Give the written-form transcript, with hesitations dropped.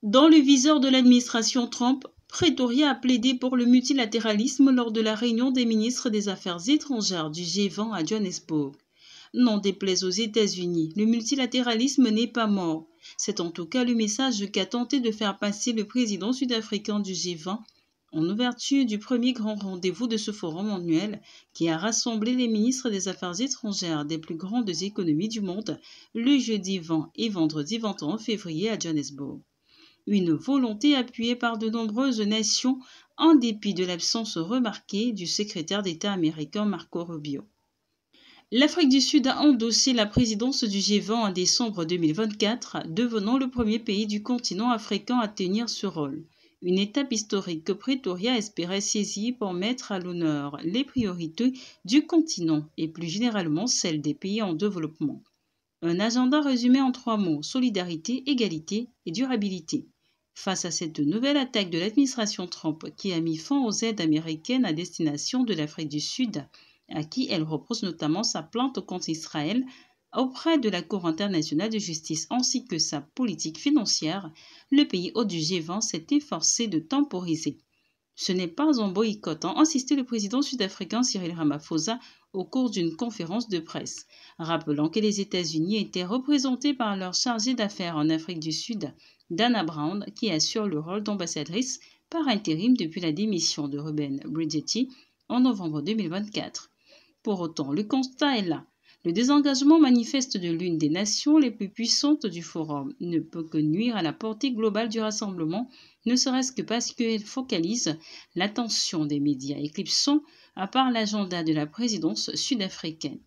Dans le viseur de l'administration Trump, Pretoria a plaidé pour le multilatéralisme lors de la réunion des ministres des Affaires étrangères du G20 à Johannesburg. N'en déplaise aux États-Unis, le multilatéralisme n'est pas mort. C'est en tout cas le message qu'a tenté de faire passer le président sud-africain du G20 en ouverture du premier grand rendez-vous de ce forum annuel qui a rassemblé les ministres des Affaires étrangères des plus grandes économies du monde le jeudi 20 et vendredi 21 février à Johannesburg. Une volonté appuyée par de nombreuses nations en dépit de l'absence remarquée du secrétaire d'État américain Marco Rubio. L'Afrique du Sud a endossé la présidence du G20 en décembre 2024, devenant le premier pays du continent africain à tenir ce rôle. Une étape historique que Pretoria espérait saisir pour mettre à l'honneur les priorités du continent et plus généralement celles des pays en développement. Un agenda résumé en 3 mots: solidarité, égalité et durabilité. Face à cette nouvelle attaque de l'administration Trump qui a mis fin aux aides américaines à destination de l'Afrique du Sud, à qui elle repose notamment sa plainte contre Israël auprès de la Cour internationale de justice ainsi que sa politique financière, le pays hôte du G20 s'est efforcé de temporiser. Ce n'est pas un boycott, a insisté le président sud-africain Cyril Ramaphosa au cours d'une conférence de presse, rappelant que les États-Unis étaient représentés par leur chargée d'affaires en Afrique du Sud, Dana Brown, qui assure le rôle d'ambassadrice par intérim depuis la démission de Ruben Bridgetti en novembre 2024. Pour autant, le constat est là. Le désengagement manifeste de l'une des nations les plus puissantes du forum ne peut que nuire à la portée globale du rassemblement, ne serait-ce que parce qu'elle focalise l'attention des médias éclipsant à part l'agenda de la présidence sud-africaine.